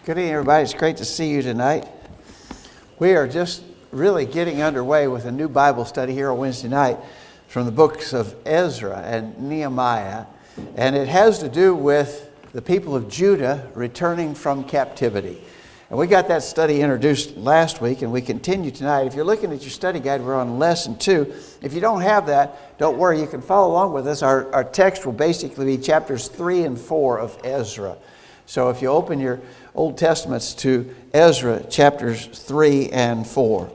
Good evening, everybody. It's great to see you tonight. We are just really getting underway with a new Bible study here on Wednesday night from the books of Ezra and Nehemiah. And it has to do with the people of Judah returning from captivity. And we got that study introduced last week, and we continue tonight. If you're looking at your study guide, we're on lesson 2. If you don't have that, don't worry, you can follow along with us. Our text will basically be chapters 3 and 4 of Ezra. So if you open your Old Testaments to Ezra chapters 3 and 4.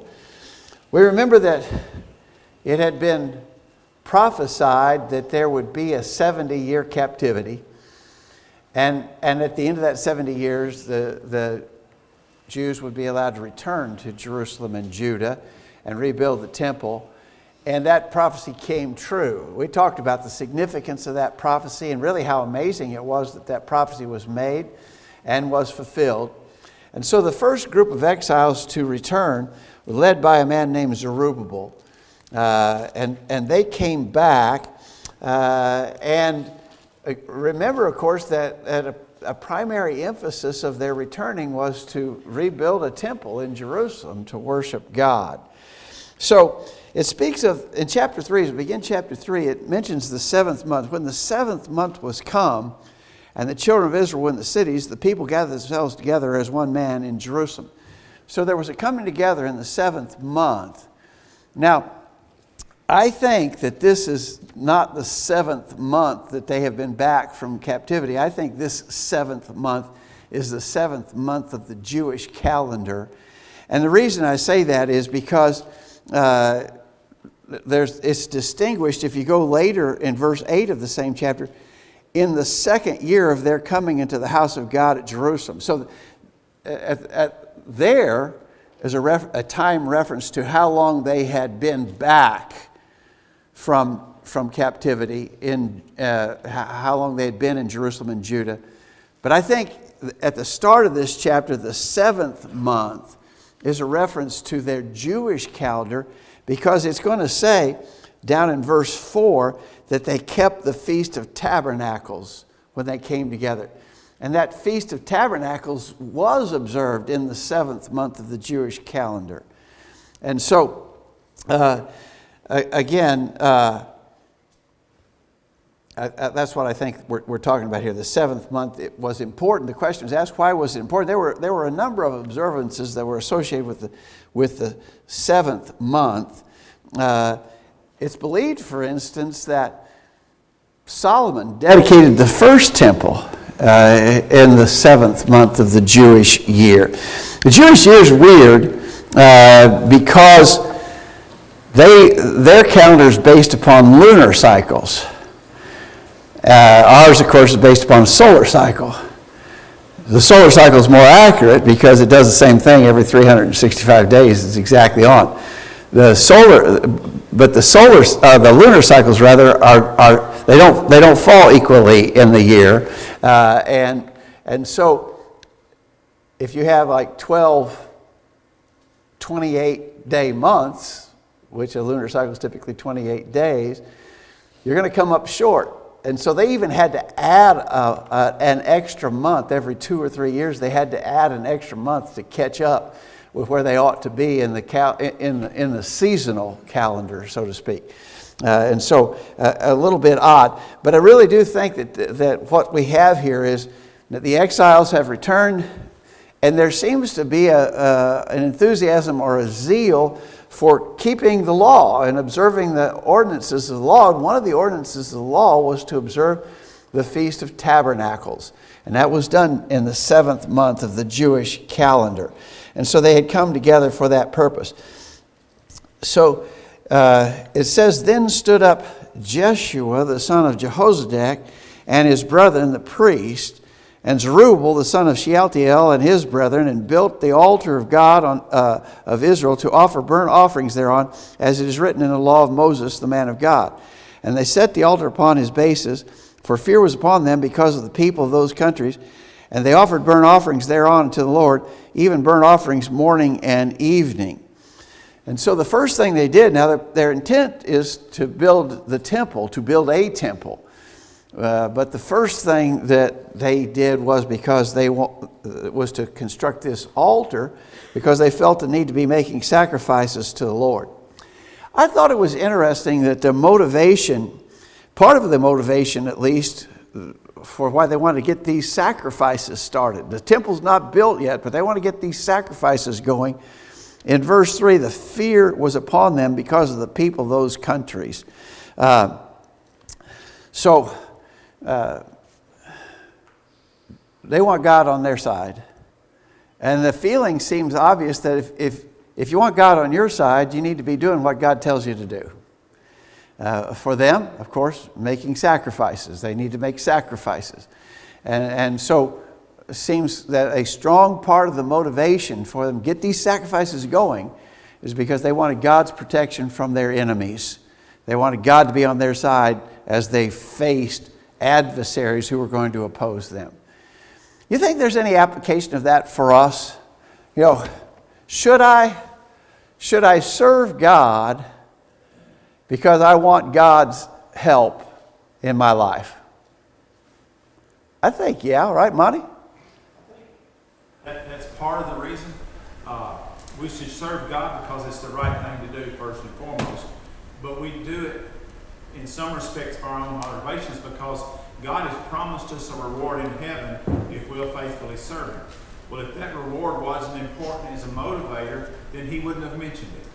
We remember that it had been prophesied that there would be a 70-year captivity. And at the end of that 70 years, the Jews would be allowed to return to Jerusalem and Judah and rebuild the temple. And that prophecy came true. We talked about the significance of that prophecy and really how amazing it was that that prophecy was made and was fulfilled. And so the first group of exiles to return were led by a man named Zerubbabel. And they came back. And remember, of course, that a primary emphasis of their returning was to rebuild a temple in Jerusalem to worship God. So it speaks of, in chapter 3, as we begin chapter 3, it mentions the 7th month. When the 7th month was come, and the children of Israel were in the cities, the people gathered themselves together as one man in Jerusalem. So there was a coming together in the 7th month. Now, I think that this is not the 7th month that they have been back from captivity. I think this 7th month is the 7th month of the Jewish calendar. And the reason I say that is because it's distinguished, if you go later in verse 8 of the same chapter, in the 2nd year of their coming into the house of God at Jerusalem. So there is a time reference to how long they had been back from captivity, how long they had been in Jerusalem and Judah. But I think at the start of this chapter, the 7th month is a reference to their Jewish calendar, because it's going to say down in verse 4 that they kept the Feast of Tabernacles when they came together. And that Feast of Tabernacles was observed in the 7th month of the Jewish calendar. And so, again, that's what I think we're talking about here. The 7th month, it was important. The question was asked, why was it important? There were a number of observances that were associated with the 7th month. It's believed, for instance, that Solomon dedicated the first temple in the 7th month of the Jewish year. The Jewish year is weird because their calendar is based upon lunar cycles. Ours, of course, is based upon a solar cycle. The solar cycle is more accurate because it does the same thing every 365 days. It's exactly on. The lunar cycles rather are they don't fall equally in the year, and so if you have like 12 28-day months, which a lunar cycle is typically 28 days, you're going to come up short. And so they even had to add an extra month every 2 or 3 years. They had to add an extra month to catch up with where they ought to be in the seasonal calendar, so to speak. And so a little bit odd. But I really do think that what we have here is that the exiles have returned, and there seems to be an enthusiasm or a zeal for keeping the law and observing the ordinances of the law. And one of the ordinances of the law was to observe the Feast of Tabernacles. And that was done in the 7th month of the Jewish calendar. And so they had come together for that purpose. So it says, then stood up Jeshua, the son of Jehozadak, and his brethren, the priest, and Zerubbabel, the son of Shealtiel, and his brethren, and built the altar of God of Israel to offer burnt offerings thereon, as it is written in the law of Moses, the man of God. And they set the altar upon his bases, for fear was upon them because of the people of those countries. And they offered burnt offerings thereon to the Lord, even burnt offerings morning and evening. And so the first thing they did, now their intent is to build the temple, to build a temple. But the first thing that they did was because was to construct this altar because they felt the need to be making sacrifices to the Lord. I thought it was interesting that the motivation, part of the motivation at least, for why they wanted to get these sacrifices started. The temple's not built yet, but they want to get these sacrifices going. In verse 3, the fear was upon them because of the people of those countries. So they want God on their side. And the feeling seems obvious that if you want God on your side, you need to be doing what God tells you to do. For them, of course, making sacrifices. They need to make sacrifices. And so it seems that a strong part of the motivation for them to get these sacrifices going is because they wanted God's protection from their enemies. They wanted God to be on their side as they faced adversaries who were going to oppose them. You think there's any application of that for us? You know, should I serve God because I want God's help in my life? I think, yeah, right, Monty? That's part of the reason. We should serve God because it's the right thing to do, first and foremost. But we do it in some respects for our own motivations because God has promised us a reward in heaven if we'll faithfully serve Him. Well, if that reward wasn't important as a motivator, then He wouldn't have mentioned it.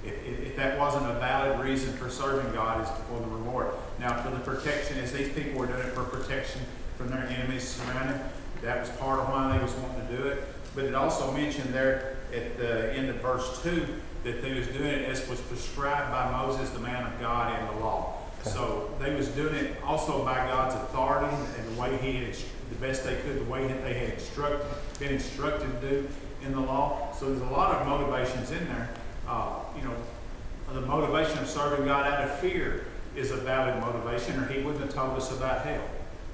If that wasn't a valid reason for serving God is for the reward. Now, for the protection, as these people were doing it for protection from their enemies surrounding, that was part of why they was wanting to do it. But it also mentioned there at the end of verse 2 that they was doing it as was prescribed by Moses, the man of God, in the law. Okay. So they was doing it also by God's authority and the way He had, the best they could, the way that they had been instructed to do in the law. So there's a lot of motivations in there. The motivation of serving God out of fear is a valid motivation, or He wouldn't have told us about hell.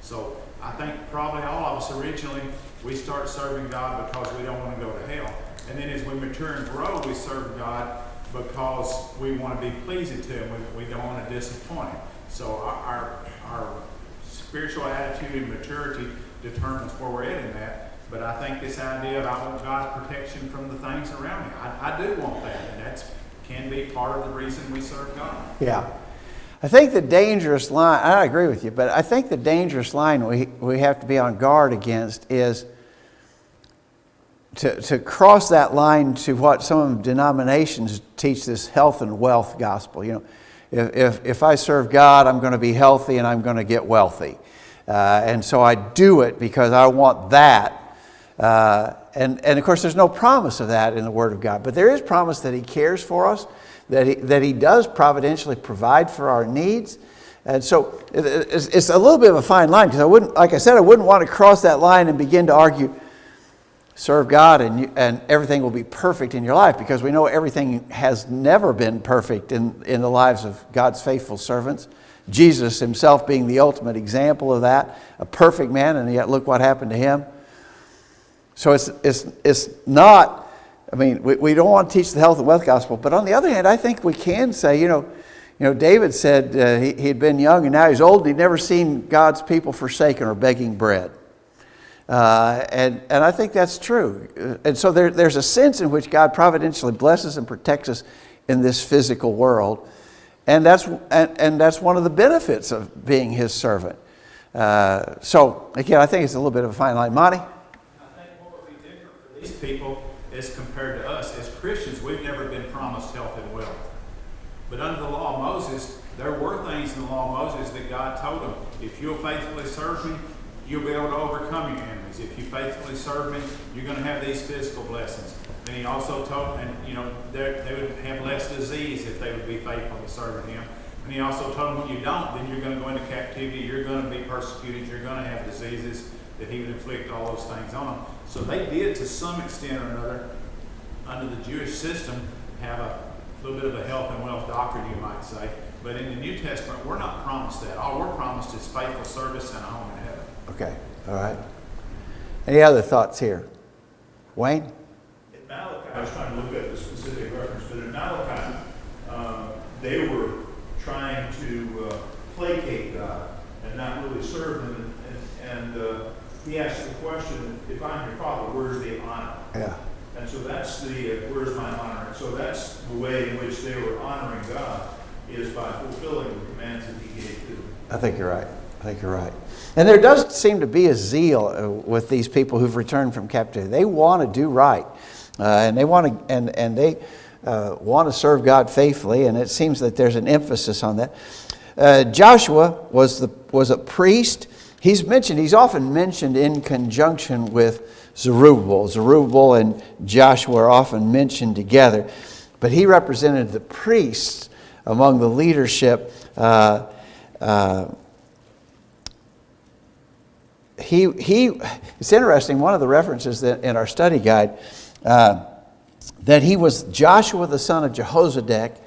So I think probably all of us originally, we start serving God because we don't want to go to hell. And then as we mature and grow, we serve God because we want to be pleasing to Him. We don't want to disappoint Him. So our spiritual attitude and maturity determines where we're at in that. But I think this idea of I want God's protection from the things around me, I do want that. And that can be part of the reason we serve God. Yeah. I think the dangerous line, I agree with you, but I think the dangerous line we have to be on guard against is to cross that line to what some denominations teach, this health and wealth gospel. You know, if I serve God, I'm going to be healthy and I'm going to get wealthy. And so I do it because I want that. And of course, there's no promise of that in the Word of God. But there is promise that He cares for us, that He does providentially provide for our needs. And so it's a little bit of a fine line, because I wouldn't want to cross that line and begin to argue, serve God and everything will be perfect in your life, because we know everything has never been perfect in the lives of God's faithful servants. Jesus Himself being the ultimate example of that, a perfect man, and yet look what happened to Him. So it's not, I mean, we don't want to teach the health and wealth gospel, but on the other hand, I think we can say, you know, David said he'd been young and now he's old and he'd never seen God's people forsaken or begging bread. And I think that's true. And so there's a sense in which God providentially blesses and protects us in this physical world. And that's one of the benefits of being His servant. So again, I think it's a little bit of a fine line. Monty? I think what would be different for these people as compared to us, as Christians, we've never been promised health and wealth. But under the law of Moses, there were things in the law of Moses that God told them, if you'll faithfully serve me, you'll be able to overcome your enemies. If you faithfully serve me, you're going to have these physical blessings. And He also told them, they would have less disease if they would be faithful to serving Him. And He also told them, when you don't, then you're going to go into captivity, you're going to be persecuted, you're going to have diseases, that He would inflict all those things on them. So they did, to some extent or another, under the Jewish system, have a little bit of a health and wealth doctrine, you might say. But in the New Testament, we're not promised that. All we're promised is faithful service and a home in heaven. Okay, all right. Any other thoughts here? Wayne? In Malachi, I was trying to look at the specific reference, but in Malachi, they were trying to placate God and not really he asks the question, if I'm your father, where's the honor? Yeah. And so that's the, where's my honor? And so that's the way in which they were honoring God, is by fulfilling the commands that he gave to them. I think you're right. I think you're right. And there does seem to be a zeal with these people who've returned from captivity. They want to do right, and they want to they want to serve God faithfully. And it seems that there's an emphasis on that. Joshua was a priest. He's often mentioned in conjunction with Zerubbabel. Zerubbabel and Joshua are often mentioned together, but he represented the priests among the leadership. It's interesting, one of the references that in our study guide, that he was Joshua the son of Jehozadak.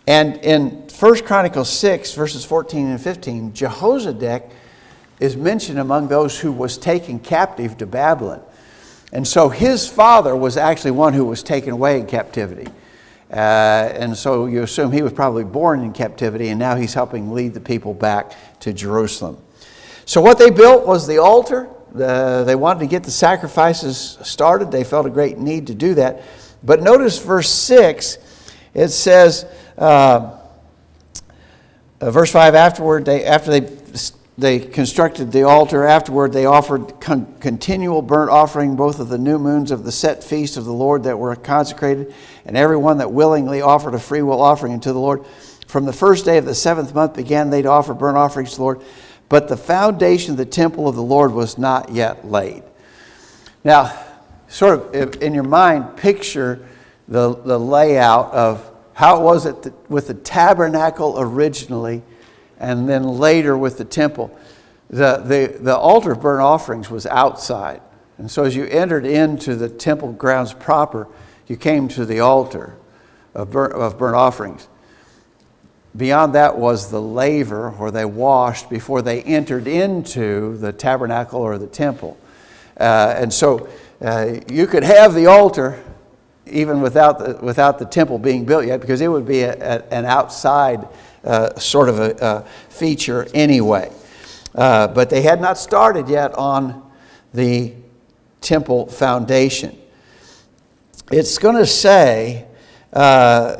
And in 1 Chronicles 6, verses 14 and 15, Jehozadak is mentioned among those who was taken captive to Babylon. And so his father was actually one who was taken away in captivity. And so you assume he was probably born in captivity, and now he's helping lead the people back to Jerusalem. So what they built was the altar. They wanted to get the sacrifices started. They felt a great need to do that. But notice verse 6, it says, verse 5, afterward, after they constructed the altar, afterward they offered continual burnt offering, both of the new moons of the set feast of the Lord that were consecrated, and everyone that willingly offered a freewill offering unto the Lord. From the first day of the 7th month began they to offer burnt offerings to the Lord. But the foundation of the temple of the Lord was not yet laid. Now, sort of in your mind, picture the layout of how it was with the tabernacle originally, and then later with the temple. The altar of burnt offerings was outside. And so as you entered into the temple grounds proper, you came to the altar of burnt offerings. Beyond that was the laver, where they washed before they entered into the tabernacle or the temple. And so you could have the altar even without the temple being built yet, because it would be an outside sort of a feature anyway. But they had not started yet on the temple foundation. It's going to say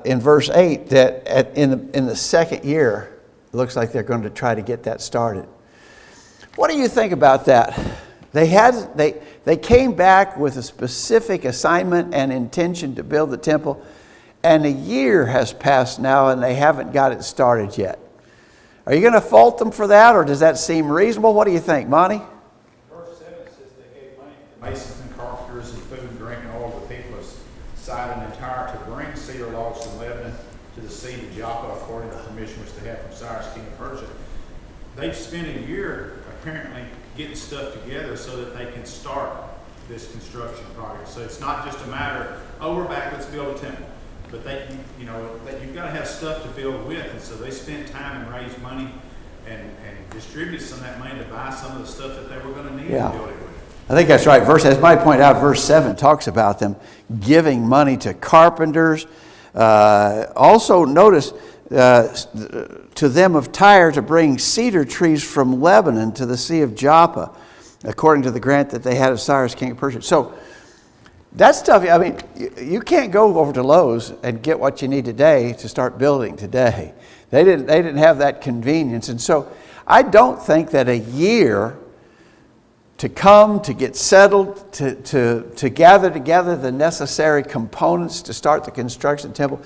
in verse 8 that in the second year, it looks like they're going to try to get that started. What do you think about that? They came back with a specific assignment and intention to build the temple, and a year has passed now and they haven't got it started yet. Are you going to fault them for that, or does that seem reasonable? What do you think, Monty? Verse 7 says they gave money to masons and carpenters and food and drink, and all the people decided in entire to bring cedar logs from Lebanon to the sea to Joppa, according to the permission which they had from Cyrus, king of Persia. They've spent a year apparently getting stuff together so that they can start this construction project. So it's not just a matter, we're back, let's build a temple. But you've got to have stuff to build with, and so they spent time and raised money and distributed some of that money to buy some of the stuff that they were going to need to build it with. I think that's right. As Mike pointed out, verse 7 talks about them giving money to carpenters. Also notice to them of Tyre to bring cedar trees from Lebanon to the Sea of Joppa, according to the grant that they had of Cyrus, king of Persia. So that's tough. I mean, you can't go over to Lowe's and get what you need today to start building today. They didn't have that convenience. And so I don't think that a year to come, to get settled, to gather together the necessary components to start the construction temple,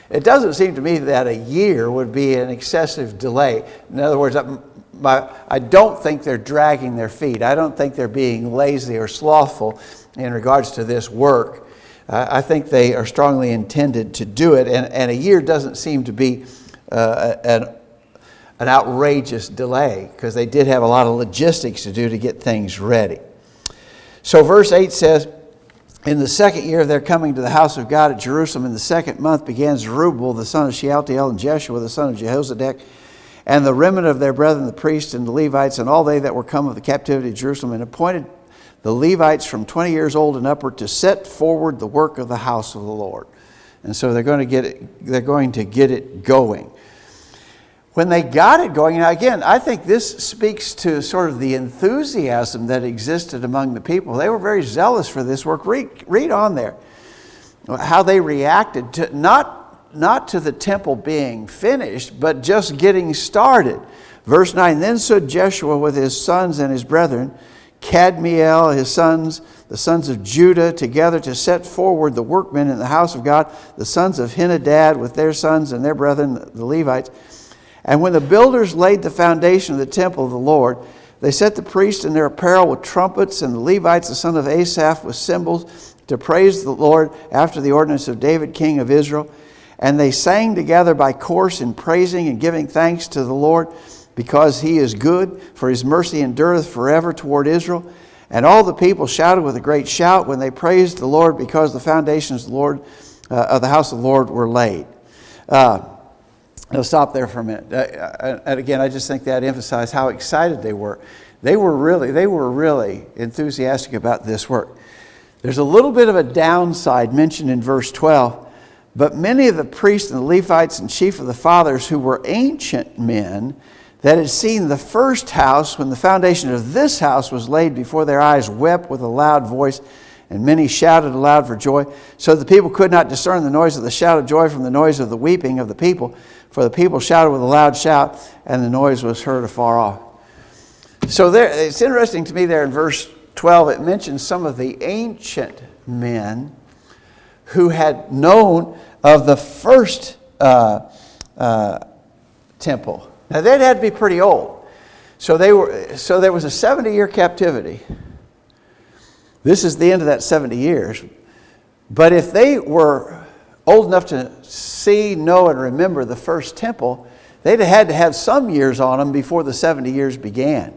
it doesn't seem to me that a year would be an excessive delay. In other words, I don't think they're dragging their feet. I don't think they're being lazy or slothful in regards to this work. I think they are strongly intended to do it, and a year doesn't seem to be an outrageous delay, because they did have a lot of logistics to do to get things ready. So verse 8 says, in the second year of their coming to the house of God at Jerusalem, in the second month began Zerubbabel the son of Shealtiel and Jeshua the son of Jehozadak, and the remnant of their brethren, the priests and the Levites, and all they that were come of the captivity of Jerusalem, and appointed the Levites from 20 years old and upward to set forward the work of the house of the Lord. And so they're going to get it going. when they got it going, now again, I think this speaks to sort of the enthusiasm that existed among the people. They were very zealous for this work. Read on there how they reacted to not to the temple being finished, but just getting started. Verse 9, then stood Jeshua with his sons and his brethren, Kadmiel, his sons, the sons of Judah, together to set forward the workmen in the house of God, the sons of Henadad with their sons and their brethren, the Levites. And when the builders laid the foundation of the temple of the Lord, they set the priests in their apparel with trumpets, and the Levites, the son of Asaph, with cymbals, to praise the Lord after the ordinance of David, king of Israel. And they sang together by course in praising and giving thanks to the Lord, because he is good, for his mercy endureth forever toward Israel. And all the people shouted with a great shout when they praised the Lord, because the foundations of the Lord of the house of the Lord were laid. I'll stop there for a minute. And again, I just think that emphasized how excited they were. They were really enthusiastic about this work. There's a little bit of a downside mentioned in verse 12. But many of the priests and the Levites and chief of the fathers, who were ancient men that had seen the first house when the foundation of this house was laid before their eyes, wept with a loud voice, and many shouted aloud for joy. So the people could not discern the noise of the shout of joy from the noise of the weeping of the people. For the people shouted with a loud shout, and the noise was heard afar off. So there, it's interesting to me there in verse 12, it mentions some of the ancient men who had known of the first temple. Now they'd had to be pretty old. So there was a 70-year captivity. This is the end of that 70 years. But if they were old enough to see, know, and remember the first temple, they'd have had to have some years on them before the 70 years began.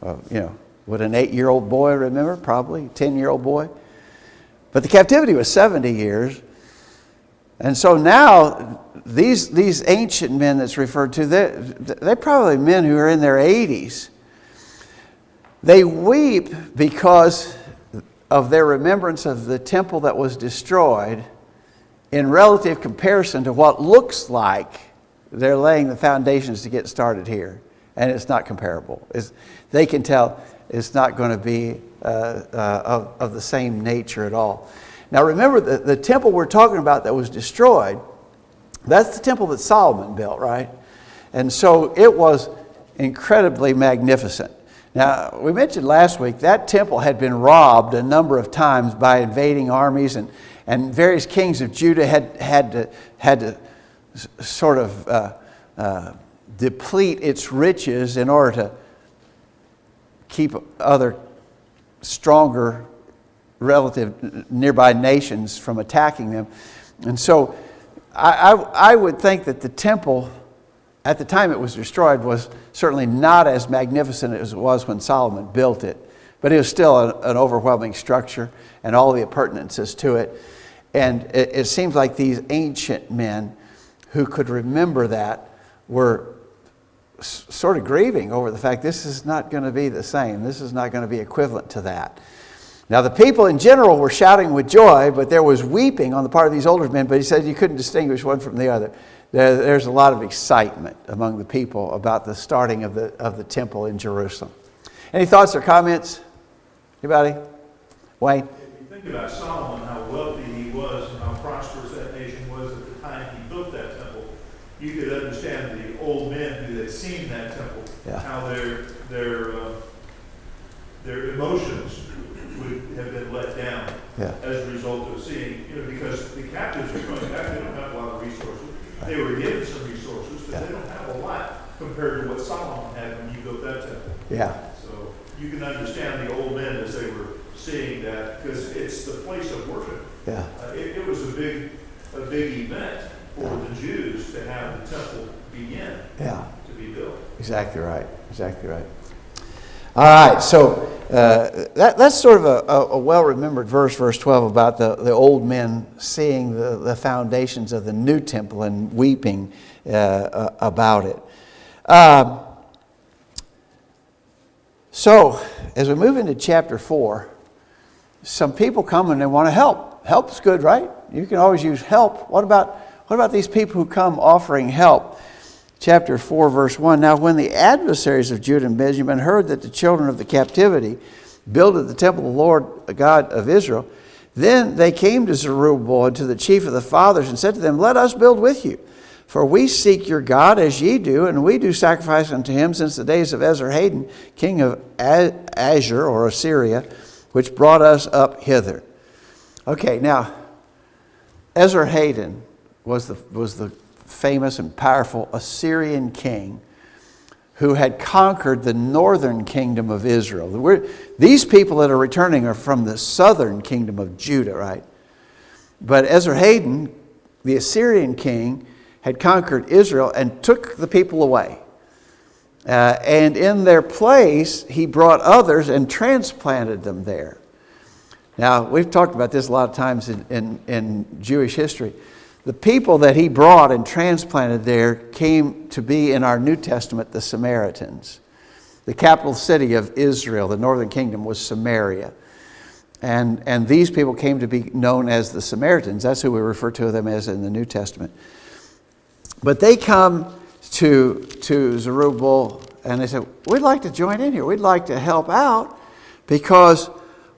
Would an 8-year-old boy remember? Probably. 10-year-old boy. But the captivity was 70 years. And so now, these ancient men that's referred to, they're probably men who are in their 80s. They weep because of their remembrance of the temple that was destroyed in relative comparison to what looks like they're laying the foundations to get started here. And it's not comparable. They can tell it's not going to be of the same nature at all. Now remember, the temple we're talking about that was destroyed, that's the temple that Solomon built, right? And so it was incredibly magnificent. Now, we mentioned last week that temple had been robbed a number of times by invading armies, and various kings of Judah had to sort of deplete its riches in order to keep other stronger relative nearby nations from attacking them. And so I would think that the temple, at the time it was destroyed, was certainly not as magnificent as it was when Solomon built it. But it was still an overwhelming structure and all the appurtenances to it. And it seems like these ancient men who could remember that were sort of grieving over the fact this is not going to be the same. This is not going to be equivalent to that. Now the people in general were shouting with joy, but there was weeping on the part of these older men. But he said you couldn't distinguish one from the other. There's a lot of excitement among the people about the starting of the temple in Jerusalem. Any thoughts or comments? Anybody? Wayne? If you think about Solomon, how wealthy he was and how prosperous that nation was at the time he built that temple, you could understand the old men who had seen that temple, how their emotions would have been let down as a result of seeing, because the captives are coming back, they don't have a lot of resources. They were given some resources, but they don't have a lot compared to what Solomon had when he built that temple. Yeah. So you can understand the old men as they were seeing that, because it's the place of worship. Yeah. It was a big event for the Jews to have the temple begin to be built. Exactly right. Exactly right. All right, so that's sort of a well-remembered verse 12, about the old men seeing the foundations of the new temple and weeping about it. So, as we move into chapter 4, some people come and they want to help. Help's good, right? You can always use help. What about these people who come offering help? chapter 4, verse 1. Now when the adversaries of Judah and Benjamin heard that the children of the captivity builded the temple of the Lord, the God of Israel, then they came to Zerubbabel and to the chief of the fathers and said to them, Let us build with you. For we seek your God as ye do, and we do sacrifice unto him since the days of Esarhaddon, king of Ashur or Assyria, which brought us up hither. Okay, now, Esarhaddon was the famous and powerful Assyrian king who had conquered the northern kingdom of Israel. These people that are returning are from the southern kingdom of Judah, right? But Esarhaddon, the Assyrian king, had conquered Israel and took the people away. And in their place, he brought others and transplanted them there. Now, we've talked about this a lot of times in Jewish history. The people that he brought and transplanted there came to be in our New Testament the Samaritans. The capital city of Israel, the northern kingdom, was Samaria. And these people came to be known as the Samaritans. That's who we refer to them as in the New Testament. But they come to Zerubbabel and they said, we'd like to join in here. We'd like to help out because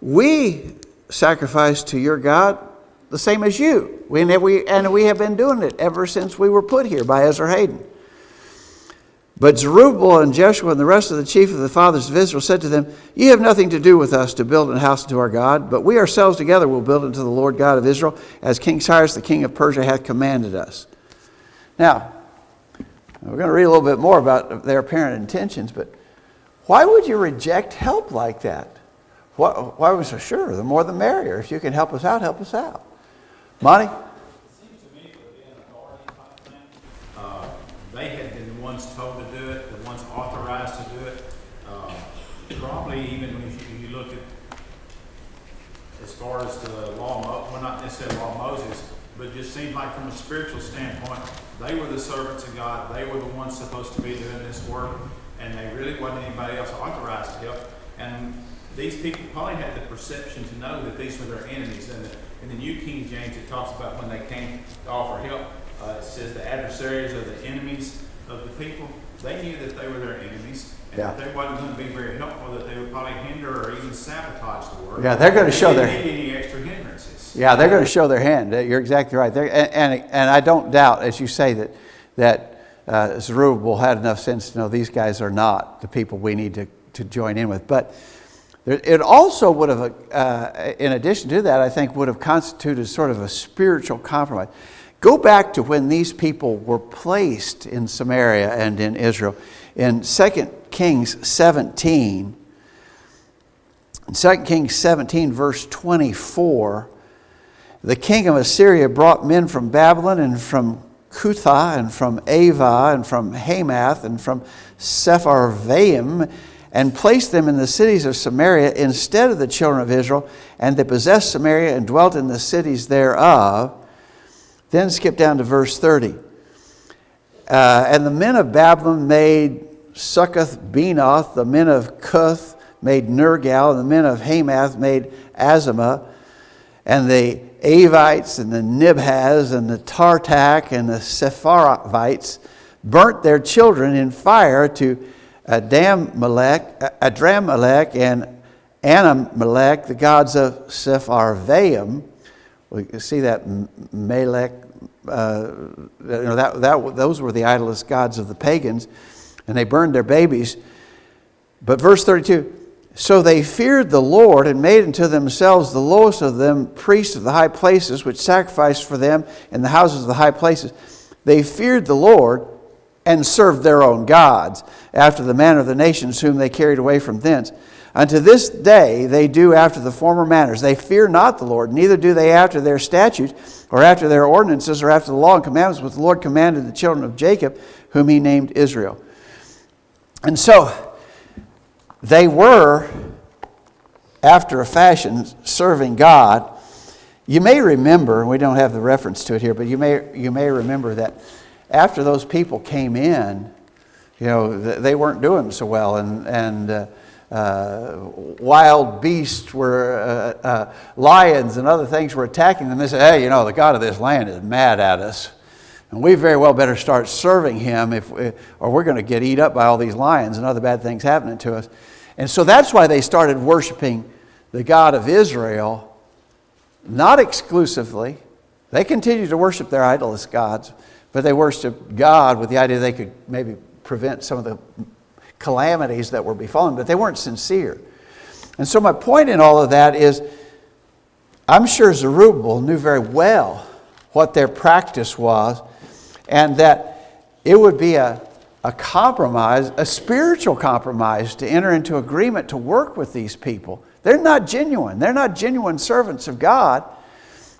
we sacrifice to your God the same as you. And we have been doing it ever since we were put here by Esarhaddon. But Zerubbabel and Jeshua and the rest of the chief of the fathers of Israel said to them, Ye have nothing to do with us to build an house unto our God, but we ourselves together will build unto the Lord God of Israel, as King Cyrus the king of Persia hath commanded us. Now, we're going to read a little bit more about their apparent intentions, but why would you reject help like that? Why was it? Sure, the more the merrier. If you can help us out, help us out. Monty? It seems to me to be an authority type thing. They had been the ones told to do it, the ones authorized to do it. Probably even when you look at as far as the law, well, not necessarily the law of Moses, but it just seemed like from a spiritual standpoint, they were the servants of God. They were the ones supposed to be doing this work, and they really wasn't anybody else authorized to help. And these people probably had the perception to know that these were their enemies. And in the New King James, it talks about when they came to offer help. It says the adversaries are the enemies of the people. They knew that they were their enemies, and that they wasn't going to be very helpful, that they would probably hinder or even sabotage the work. Yeah, they're going to show their hand. Any extra hindrances. Yeah, they're going to show their hand. You're exactly right. And I don't doubt, as you say, that Zerubbabel had enough sense to know these guys are not the people we need to join in with. But it also would have, in addition to that, I think would have constituted sort of a spiritual compromise. Go back to when these people were placed in Samaria and in Israel. In 2 Kings 17, verse 24, the king of Assyria brought men from Babylon and from Cutha and from Ava and from Hamath and from Sepharvaim, and placed them in the cities of Samaria instead of the children of Israel, and they possessed Samaria and dwelt in the cities thereof. Then skip down to verse 30. And the men of Babylon made Succoth-Benoth, the men of Cuth made Nergal, and the men of Hamath made Azimah, and the Avites and the Nibhaz and the Tartak and the Sepharvites burnt their children in fire to Adrammelech and Anamelech, the gods of Sepharvaim. We can see that Melech, those were the idolous gods of the pagans, and they burned their babies. But verse 32, so they feared the Lord and made unto themselves the lowest of them priests of the high places, which sacrificed for them in the houses of the high places. They feared the Lord and served their own gods, after the manner of the nations whom they carried away from thence. Unto this day they do after the former manners. They fear not the Lord, neither do they after their statutes, or after their ordinances, or after the law and commandments which the Lord commanded the children of Jacob, whom he named Israel. And so they were, after a fashion, serving God. You may remember, and we don't have the reference to it here, but you may remember that after those people came in, they weren't doing so well, and wild beasts were, lions and other things were attacking them. They said, hey, the God of this land is mad at us. And we very well better start serving him or we're going to get eat up by all these lions and other bad things happening to us. And so that's why they started worshiping the God of Israel, not exclusively. They continued to worship their idolist gods, but they worshiped God with the idea they could maybe prevent some of the calamities that were befallen, but they weren't sincere. And so my point in all of that is, I'm sure Zerubbabel knew very well what their practice was, and that it would be a compromise, a spiritual compromise, to enter into agreement to work with these people. They're not genuine. They're not genuine servants of God,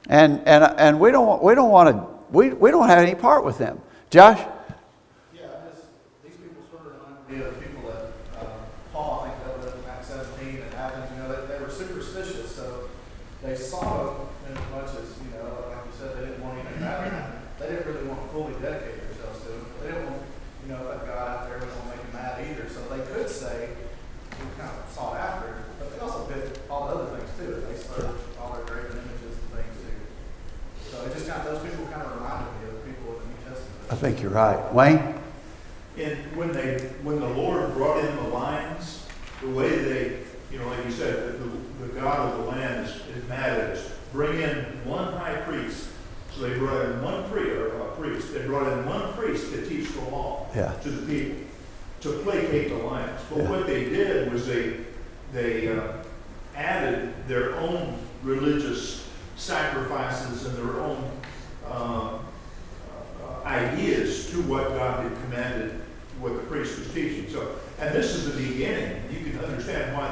and we don't have any part with them. Josh? Yeah, these people sort of remind me of the people that Paul, I think, dealt with in Acts 17 and Athens. They were superstitious, so they saw them in as much as, like you said, they didn't want anything bad to happen. They didn't really want to fully dedicate themselves to him. They didn't want, that God out there was going to make him mad either. So they could say, we kind of sought after him, but they also did all the other things too. They served all their graven images and things too. So it just those people kind of reminded me of the people in the New Testament. I think you're right. Wayne? And when the Lord brought in the lions, the way they, like you said, the God of the land is mad at us. Bring in one high priest. So they brought in one priest. They brought in one priest to teach the law to the people, to placate the lions. But what they did was they added their own religious sacrifices and their own ideas to what God had commanded, what the priest was teaching. So, and this is the beginning. You can understand why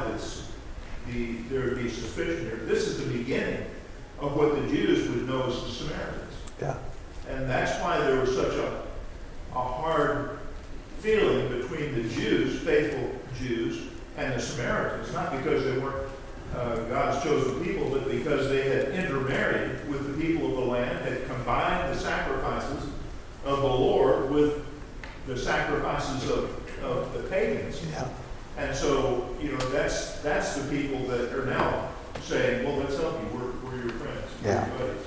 there would be suspicion here. This is the beginning of what the Jews would know as the Samaritans. Yeah. And that's why there was such a hard feeling between the Jews, faithful Jews, and the Samaritans. Not because they weren't God's chosen people, but because they had intermarried with the people of the land, had combined the sacrifices of the Lord with the sacrifices of the pagans. Yeah. And so, that's the people that are now saying, well, let's help you. We're your friends. Yeah. We're your buddies.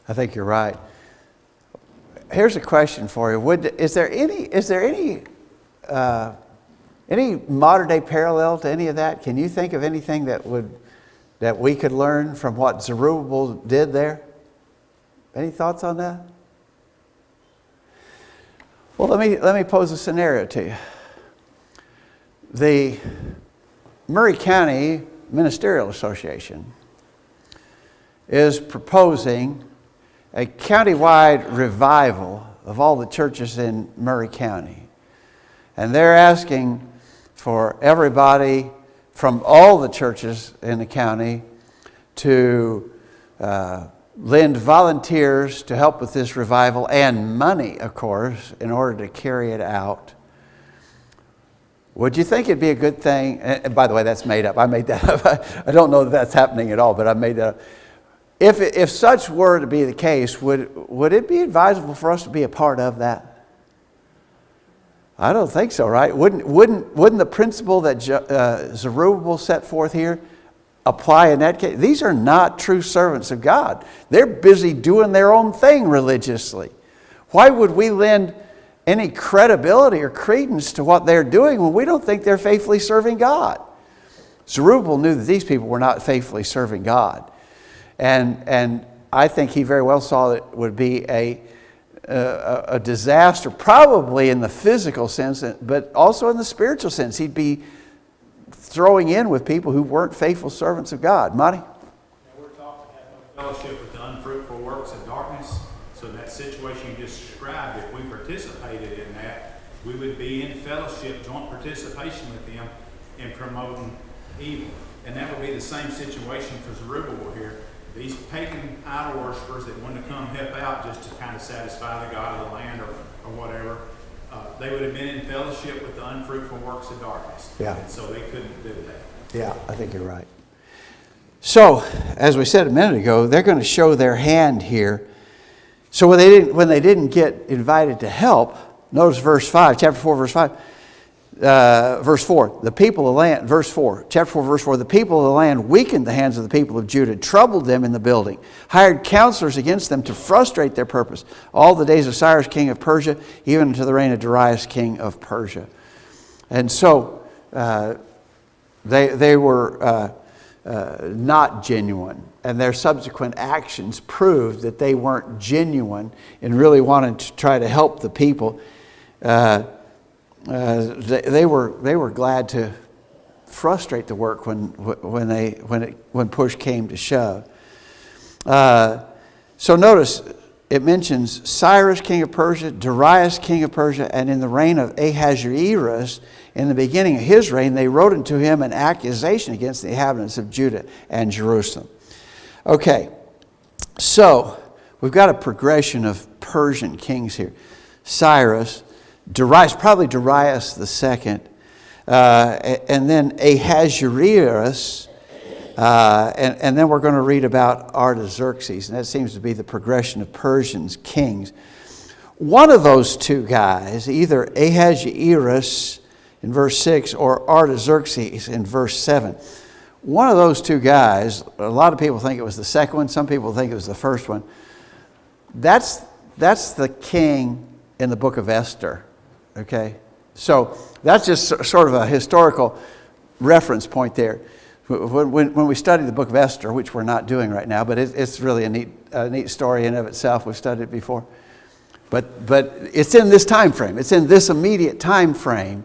I think you're right. Here's a question for you. Is there any modern day parallel to any of that? Can you think of anything that we could learn from what Zerubbabel did there? Any thoughts on that? Well, let me pose a scenario to you. The Murray County Ministerial Association is proposing a countywide revival of all the churches in Murray County. And they're asking for everybody from all the churches in the county to lend volunteers to help with this revival, and money, of course, in order to carry it out. Would you think it'd be a good thing? And by the way, that's made up. I made that up. I don't know that that's happening at all, but I made that up. If such were to be the case, would it be advisable for us to be a part of that? I don't think so, right? Wouldn't the principle that Zerubbabel set forth here apply in that case? These are not true servants of God. They're busy doing their own thing religiously. Why would we lend any credibility or credence to what they're doing when we don't think they're faithfully serving God? Zerubbabel knew that these people were not faithfully serving God. And I think he very well saw that it would be a disaster, probably in the physical sense, but also in the spiritual sense. He'd be throwing in with people who weren't faithful servants of God. Monty? We're taught to have fellowship with the unfruitful works of darkness. So that situation you just described, if we participated in that, we would be in fellowship, joint participation with them in promoting evil. And that would be the same situation for Zerubbabel here. These pagan idol worshippers that wanted to come help out just to kind of satisfy the god of the land or whatever, they would have been in fellowship with the unfruitful works of darkness. Yeah. And so they couldn't do that. Yeah, I think you're right. So, as we said a minute ago, they're going to show their hand here. So when they didn't get invited to help, notice verse 5, chapter 4, verse 5, Verse 4, the people of the land, verse 4, chapter 4, verse 4, the people of the land weakened the hands of the people of Judah, troubled them in the building, hired counselors against them to frustrate their purpose, all the days of Cyrus, king of Persia, even unto the reign of Darius, king of Persia. And so they were not genuine, and their subsequent actions proved that they weren't genuine and really wanted to try to help the people. They were glad to frustrate the work when push came to shove. So notice it mentions Cyrus, king of Persia, Darius, king of Persia, and in the reign of Ahasuerus, in the beginning of his reign, they wrote unto him an accusation against the inhabitants of Judah and Jerusalem. Okay, so we've got a progression of Persian kings here. Cyrus, Darius, probably Darius the second, and then Ahasuerus, and then we're going to read about Artaxerxes, and that seems to be the progression of Persians kings. One of those two guys, either Ahasuerus in verse 6 or Artaxerxes in verse 7, one of those two guys, a lot of people think it was the second one, some people think it was the first one. That's the king in the book of Esther. Okay, so that's just sort of a historical reference point there. When we study the book of Esther, which we're not doing right now, but it's really a neat story in and of itself. We've studied it before. But it's in this time frame. It's in this immediate time frame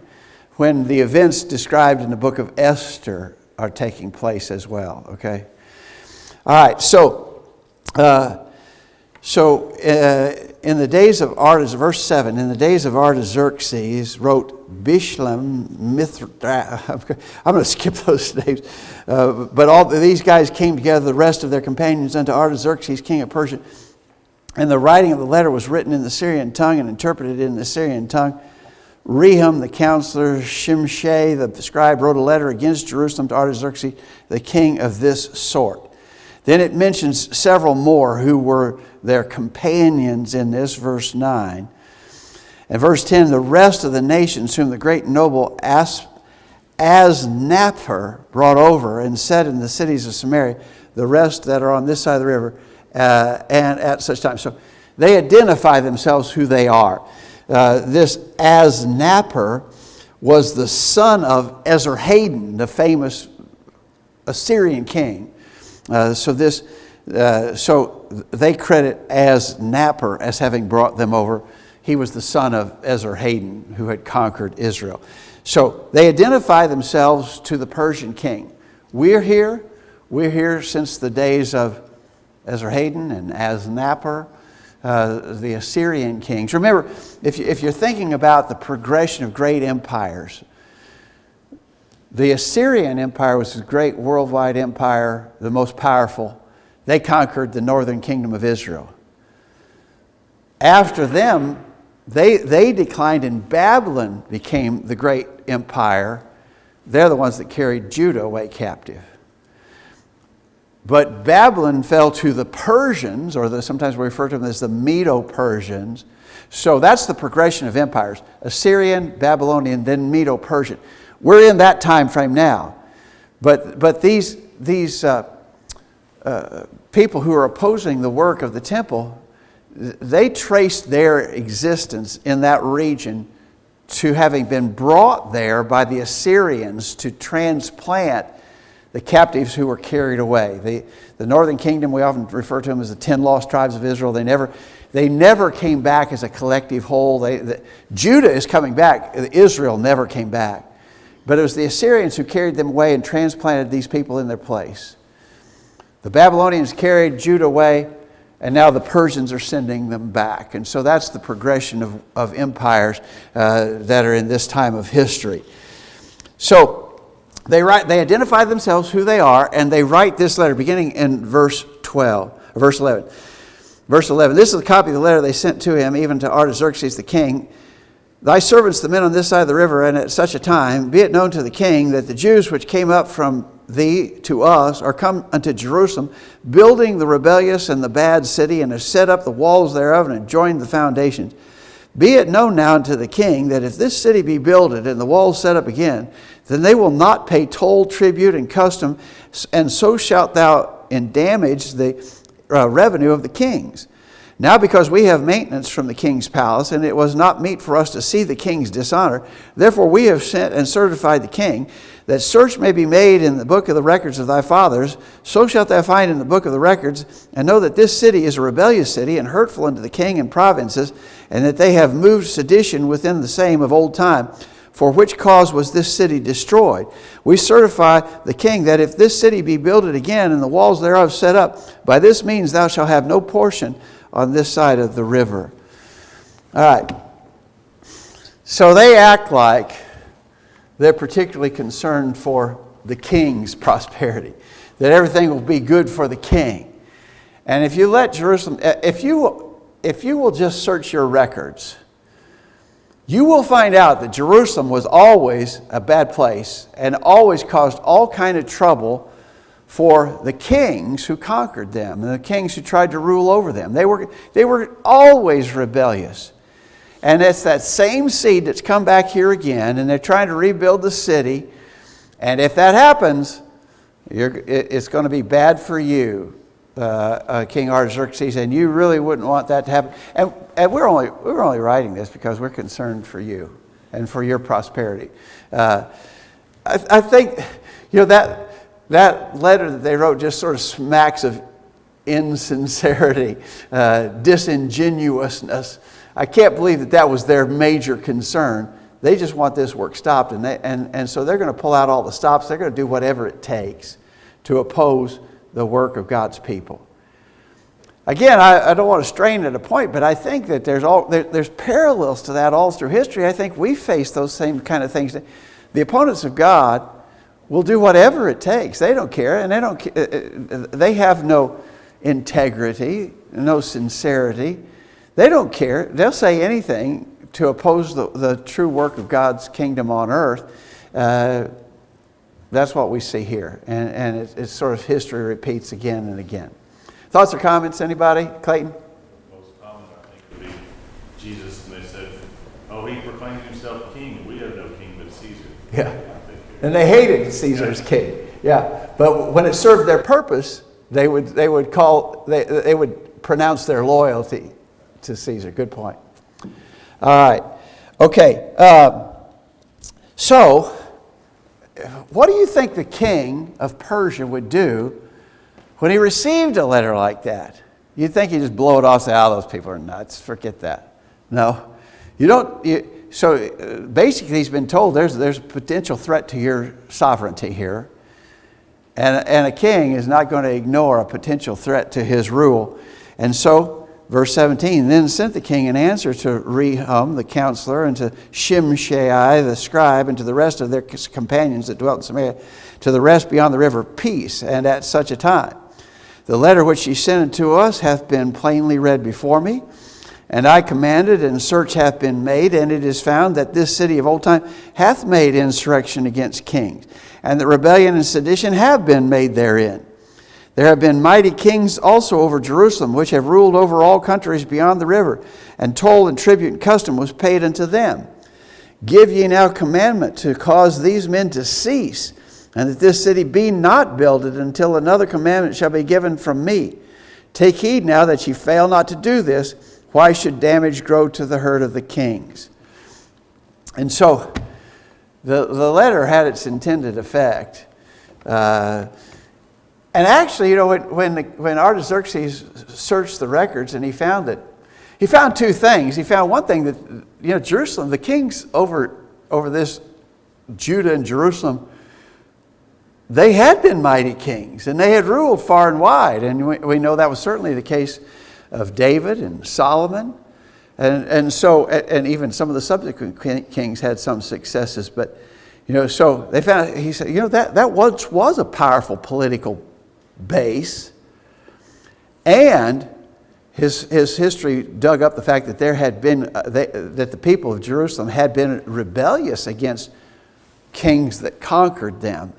when the events described in the book of Esther are taking place as well. Okay? All right, so in the days of Artaxerxes, verse 7, in the days of Artaxerxes wrote Bishlam, Mithra, I'm going to skip those names, but all these guys came together, the rest of their companions, unto Artaxerxes, king of Persia, and the writing of the letter was written in the Syrian tongue and interpreted in the Syrian tongue. Rehum, the counselor, Shimshai, the scribe, wrote a letter against Jerusalem to Artaxerxes, the king of this sort. Then it mentions several more who were their companions in this, verse 9. And verse 10, the rest of the nations whom the great noble Asnapper brought over and set in the cities of Samaria, the rest that are on this side of the river, and at such time. So they identify themselves who they are. This Asnapper was the son of Esarhaddon, the famous Assyrian king. So they credit Asnapper as having brought them over. He was the son of Esarhaddon, who had conquered Israel. So they identify themselves to the Persian king. We're here since the days of Esarhaddon and Asnapper, the Assyrian kings. Remember, if you're thinking about the progression of great empires, the Assyrian Empire was a great worldwide empire, the most powerful. They conquered the northern kingdom of Israel. After them, they declined and Babylon became the great empire. They're the ones that carried Judah away captive. But Babylon fell to the Persians, or sometimes we refer to them as the Medo-Persians. So that's the progression of empires. Assyrian, Babylonian, then Medo-Persian. We're in that time frame now. But these people who are opposing the work of the temple, they traced their existence in that region to having been brought there by the Assyrians to transplant the captives who were carried away. The northern kingdom, we often refer to them as the 10 lost tribes of Israel. They never came back as a collective whole. Judah is coming back. Israel never came back. But it was the Assyrians who carried them away and transplanted these people in their place. The Babylonians carried Judah away, and now the Persians are sending them back. And so that's the progression of empires that are in this time of history. So they identify themselves who they are, and they write this letter beginning in verse 11. Verse 11, this is a copy of the letter they sent to him, even to Artaxerxes the king. Thy servants, the men on this side of the river, and at such a time, be it known to the king that the Jews which came up from thee to us are come unto Jerusalem, building the rebellious and the bad city, and have set up the walls thereof, and have joined the foundations. Be it known now unto the king that if this city be builded and the walls set up again, then they will not pay toll, tribute, and custom, and so shalt thou endamage the revenue of the kings. Now because we have maintenance from the king's palace, and it was not meet for us to see the king's dishonor, therefore we have sent and certified the king, that search may be made in the book of the records of thy fathers, so shalt thou find in the book of the records, and know that this city is a rebellious city, and hurtful unto the king and provinces, and that they have moved sedition within the same of old time. For which cause was this city destroyed? We certify the king that if this city be builded again, and the walls thereof set up, by this means thou shalt have no portion on this side of the river. All right. So they act like they're particularly concerned for the king's prosperity, that everything will be good for the king. And if you let Jerusalem, if you will just search your records, you will find out that Jerusalem was always a bad place and always caused all kind of trouble for the kings who conquered them and the kings who tried to rule over them. They were always rebellious. And it's that same seed that's come back here again, and they're trying to rebuild the city. And if that happens, it's going to be bad for you, King Artaxerxes, and you really wouldn't want that to happen. And we're only writing this because we're concerned for you and for your prosperity. I think, that letter that they wrote just sort of smacks of insincerity, disingenuousness. I can't believe that was their major concern. They just want this work stopped, and so they're going to pull out all the stops. They're going to do whatever it takes to oppose the work of God's people. Again, I don't want to strain at a point, but I think that there's parallels to that all through history. I think we face those same kind of things. The opponents of God will do whatever it takes. They don't care, and they have no integrity, no sincerity. They don't care. They'll say anything to oppose the true work of God's kingdom on earth. That's what we see here, and it's sort of history repeats again and again. Thoughts or comments, anybody? Clayton? Most common, I think, would be Jesus, and they said, "Oh, he proclaimed himself king, and we have no king but Caesar." Yeah. And they hated Caesar's king. Yeah. But when it served their purpose, they would pronounce their loyalty to Caesar. Good point. All right. Okay. So, what do you think the king of Persia would do when he received a letter like that? You'd think he'd just blow it off and say, those people are nuts. Forget that. No. You don't. So basically he's been told there's a potential threat to your sovereignty here. And a king is not going to ignore a potential threat to his rule. And so, verse 17, then sent the king an answer to Rehum, the counselor, and to Shimshai, the scribe, and to the rest of their companions that dwelt in Samaria, to the rest beyond the river, peace, and at such a time. The letter which ye sent unto us hath been plainly read before me. And I commanded, and search hath been made, and it is found that this city of old time hath made insurrection against kings, and that rebellion and sedition have been made therein. There have been mighty kings also over Jerusalem, which have ruled over all countries beyond the river, and toll and tribute and custom was paid unto them. Give ye now commandment to cause these men to cease, and that this city be not builded until another commandment shall be given from me. Take heed now that ye fail not to do this. Why should damage grow to the hurt of the kings? And so the letter had its intended effect. And actually, when Artaxerxes searched the records and he found two things. He found one thing that, Jerusalem, the kings over this Judah and Jerusalem, they had been mighty kings and they had ruled far and wide. And we know that was certainly the case of David and Solomon, and even some of the subsequent kings had some successes. But so they found, he said, that once was a powerful political base, and his history dug up the fact that there had been that the people of Jerusalem had been rebellious against kings that conquered them.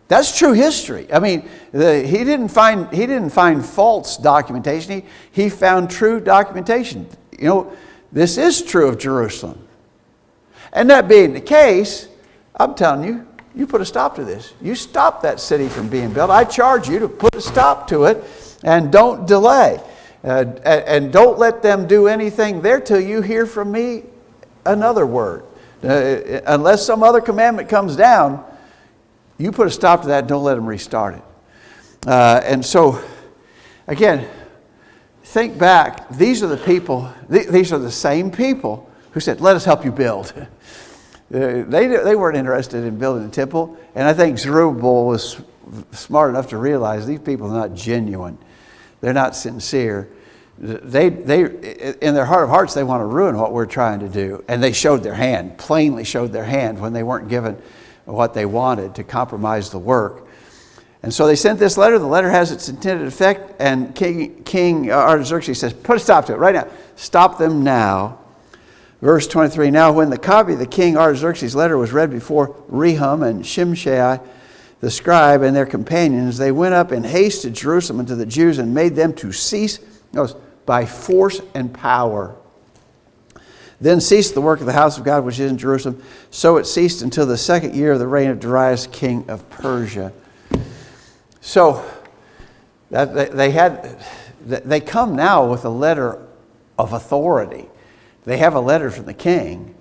That's true history. I mean, he didn't find false documentation. He found true documentation. this is true of Jerusalem. And that being the case, I'm telling you, you put a stop to this. You stop that city from being built. I charge you to put a stop to it and don't delay. And don't let them do anything there till you hear from me another word. Unless some other commandment comes down, you put a stop to that and don't let them restart it. And so, again, think back. These are the people, these are the same people who said, let us help you build. They weren't interested in building a temple. And I think Zerubbabel was smart enough to realize these people are not genuine. They're not sincere. They in their heart of hearts, they want to ruin what we're trying to do. And they showed their hand, plainly showed their hand when they weren't given what they wanted to compromise the work. And so they sent this letter. The letter has its intended effect. And King Artaxerxes says, put a stop to it right now. Stop them now. Verse 23, now when the copy of the King Artaxerxes' letter was read before Rehum and Shimshai, the scribe, and their companions, they went up in haste to Jerusalem and to the Jews and made them to cease by force and power. Then ceased the work of the house of God which is in Jerusalem. So it ceased until the second year of the reign of Darius, king of Persia. So they come now with a letter of authority. They have a letter from the king,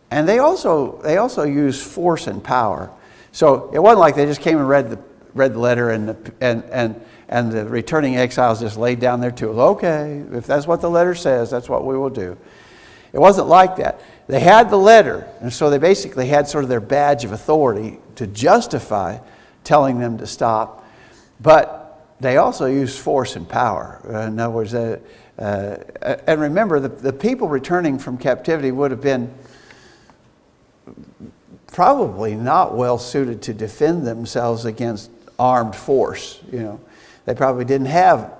and they also use force and power. So it wasn't like they just came and read the letter and the returning exiles just laid down their tools. Okay, if that's what the letter says, that's what we will do. It wasn't like that. They had the letter, and so they basically had sort of their badge of authority to justify telling them to stop. But they also used force and power. In other words, and remember, the people returning from captivity would have been probably not well suited to defend themselves against armed force. They probably didn't have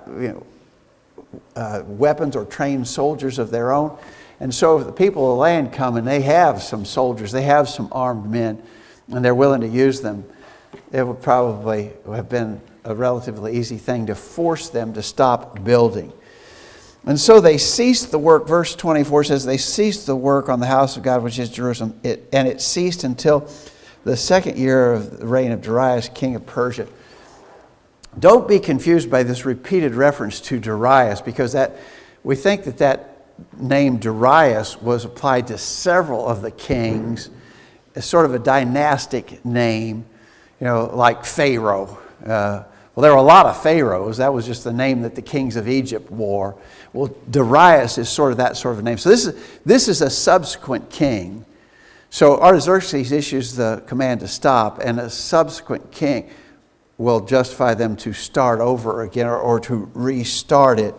weapons or trained soldiers of their own. And so if the people of the land come and they have some soldiers, they have some armed men, and they're willing to use them, it would probably have been a relatively easy thing to force them to stop building. And so they ceased the work. Verse 24 says, they ceased the work on the house of God, which is Jerusalem. And it ceased until the second year of the reign of Darius, king of Persia. Don't be confused by this repeated reference to Darius, because we think that name Darius was applied to several of the kings. It's sort of a dynastic name, like Pharaoh. Well, there were a lot of pharaohs. That was just the name that the kings of Egypt wore. Well, Darius is sort of that sort of name. So this is a subsequent king. So Artaxerxes issues the command to stop, and a subsequent king will justify them to start over again or to restart it.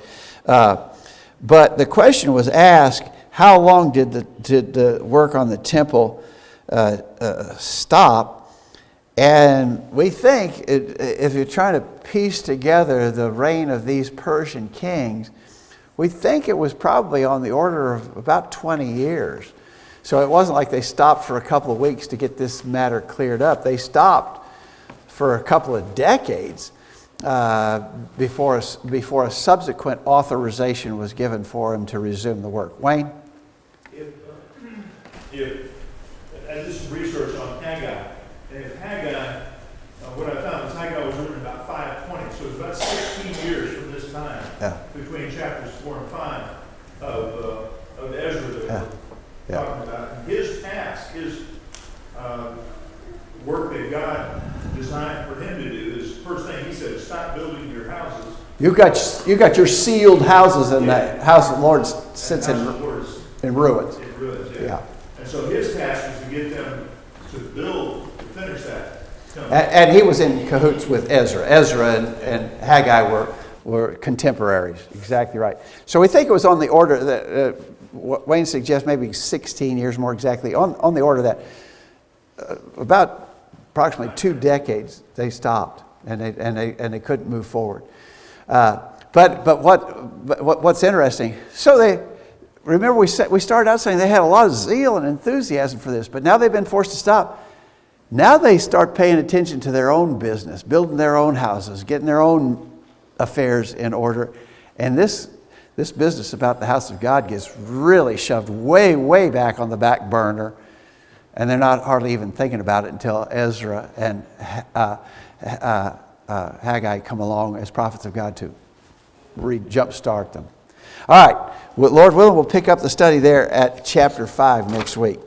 But the question was asked, how long did the work on the temple stop? And we think, if you're trying to piece together the reign of these Persian kings, we think it was probably on the order of about 20 years. So it wasn't like they stopped for a couple of weeks to get this matter cleared up. They stopped for a couple of decades before a subsequent authorization was given for them to resume the work. Wayne? If I did some research on Haggai, and if Haggai, what I found is Haggai was written about 520, so it was about 16 years from this time between chapters 4 and 5 of Ezra that we're talking about. And his task, his work that God designed for him to do is, first thing he said, stop building your houses. You got your sealed houses, and the house of the Lord sits in ruins. In ruins, Yeah. And so his task was to get them to build, to finish that. And he was in cahoots with Ezra. Ezra and Haggai were contemporaries. Exactly right. So we think it was on the order that what Wayne suggests, maybe 16 years more exactly, on the order that about approximately 2 decades they stopped and they couldn't move forward. But what's interesting? So remember we started out saying they had a lot of zeal and enthusiasm for this, but now they've been forced to stop. Now they start paying attention to their own business, building their own houses, getting their own affairs in order. And this this business about the house of God gets really shoved way, way back on the back burner. And they're not hardly even thinking about it until Ezra and Haggai come along as prophets of God to jumpstart them. All right. Lord willing, we'll pick up the study there at chapter 5 next week.